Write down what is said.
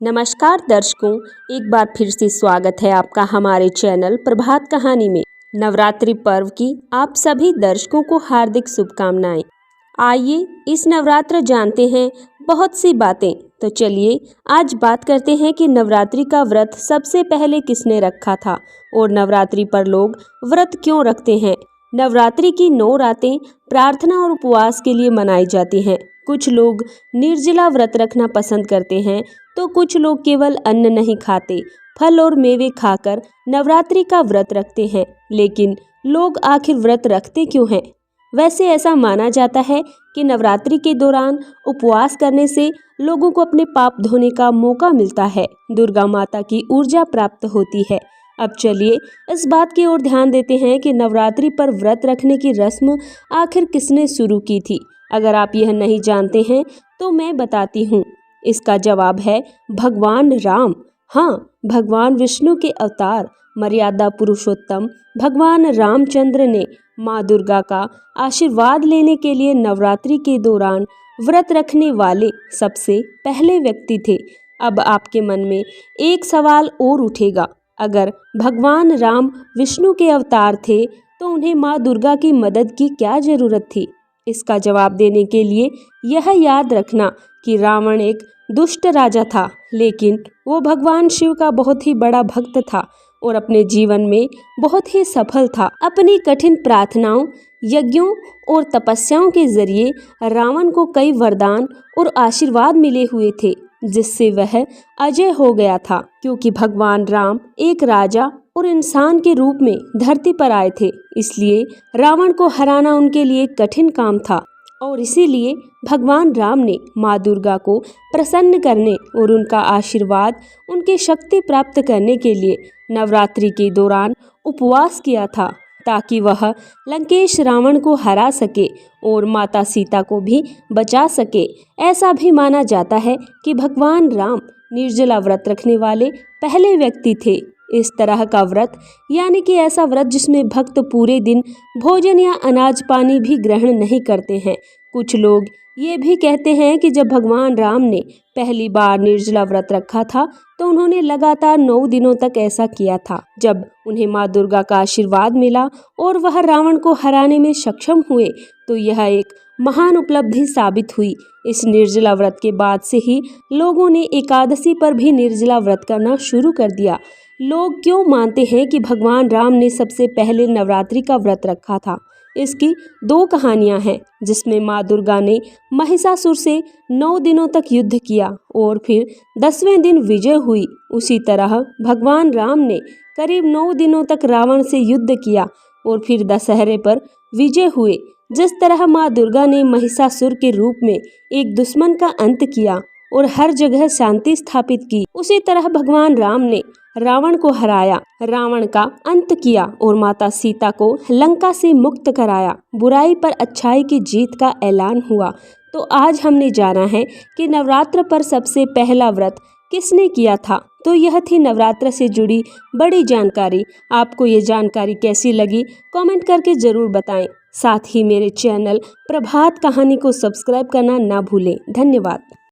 नमस्कार दर्शकों, एक बार फिर से स्वागत है आपका हमारे चैनल प्रभात कहानी में। नवरात्रि पर्व की आप सभी दर्शकों को हार्दिक शुभकामनाएं। आइए इस नवरात्र जानते हैं बहुत सी बातें। तो चलिए आज बात करते हैं कि नवरात्रि का व्रत सबसे पहले किसने रखा था और नवरात्रि पर लोग व्रत क्यों रखते हैं। नवरात्रि की 9 रातें प्रार्थना और उपवास के लिए मनाई जाती हैं। कुछ लोग निर्जला व्रत रखना पसंद करते हैं तो कुछ लोग केवल अन्न नहीं खाते, फल और मेवे खाकर नवरात्रि का व्रत रखते हैं। लेकिन लोग आखिर व्रत रखते क्यों हैं? वैसे ऐसा माना जाता है कि नवरात्रि के दौरान उपवास करने से लोगों को अपने पाप धोने का मौका मिलता है, दुर्गा माता की ऊर्जा प्राप्त होती है। अब चलिए इस बात की ओर ध्यान देते हैं कि नवरात्रि पर व्रत रखने की रस्म आखिर किसने शुरू की थी। अगर आप यह नहीं जानते हैं तो मैं बताती हूँ। इसका जवाब है भगवान राम। हाँ, भगवान विष्णु के अवतार मर्यादा पुरुषोत्तम भगवान रामचंद्र ने माँ दुर्गा का आशीर्वाद लेने के लिए नवरात्रि के दौरान व्रत रखने वाले सबसे पहले व्यक्ति थे। अब आपके मन में एक सवाल और उठेगा, अगर भगवान राम विष्णु के अवतार थे तो उन्हें माँ दुर्गा की मदद की क्या जरूरत थी? इसका जवाब देने के लिए यह याद रखना कि रावण एक दुष्ट राजा था, लेकिन वो भगवान शिव का बहुत ही बड़ा भक्त था और अपने जीवन में बहुत ही सफल था। अपनी कठिन प्रार्थनाओं, यज्ञों और तपस्याओं के जरिए रावण को कई वरदान और आशीर्वाद मिले हुए थे, जिससे वह अजय हो गया था। क्योंकि भगवान राम एक राजा और इंसान के रूप में धरती पर आए थे, इसलिए रावण को हराना उनके लिए कठिन काम था और इसीलिए भगवान राम ने माँ दुर्गा को प्रसन्न करने और उनका आशीर्वाद, उनकी शक्ति प्राप्त करने के लिए नवरात्रि के दौरान उपवास किया था, ताकि वह लंकेश रावण को हरा सके और माता सीता को भी बचा सके। ऐसा भी माना जाता है कि भगवान राम निर्जला व्रत रखने वाले पहले व्यक्ति थे। इस तरह का व्रत यानी कि ऐसा व्रत जिसमें भक्त पूरे दिन भोजन या अनाज पानी भी ग्रहण नहीं करते हैं। कुछ लोग ये भी कहते हैं कि जब भगवान राम ने पहली बार निर्जला व्रत रखा था तो उन्होंने लगातार 9 दिनों तक ऐसा किया था। जब उन्हें माँ दुर्गा का आशीर्वाद मिला और वह रावण को हराने में सक्षम हुए तो यह एक महान उपलब्धि साबित हुई। इस निर्जला व्रत के बाद से ही लोगों ने एकादशी पर भी निर्जला व्रत करना शुरू कर दिया। लोग क्यों मानते हैं कि भगवान राम ने सबसे पहले नवरात्रि का व्रत रखा था? इसकी 2 कहानियां हैं, जिसमें माँ दुर्गा ने महिषासुर से 9 दिनों तक युद्ध किया और फिर 10वें दिन विजय हुई। उसी तरह भगवान राम ने करीब 9 दिनों तक रावण से युद्ध किया और फिर दशहरे पर विजय हुए। जिस तरह माँ दुर्गा ने महिषासुर के रूप में एक दुश्मन का अंत किया और हर जगह शांति स्थापित की, उसी तरह भगवान राम ने रावण को हराया, रावण का अंत किया और माता सीता को लंका से मुक्त कराया। बुराई पर अच्छाई की जीत का ऐलान हुआ। तो आज हमने जाना है कि नवरात्र पर सबसे पहला व्रत किसने किया था। तो यह थी नवरात्र से जुड़ी बड़ी जानकारी। आपको ये जानकारी कैसी लगी कमेंट करके जरूर बताएं। साथ ही मेरे चैनल प्रभात कहानी को सब्सक्राइब करना ना भूलें। धन्यवाद।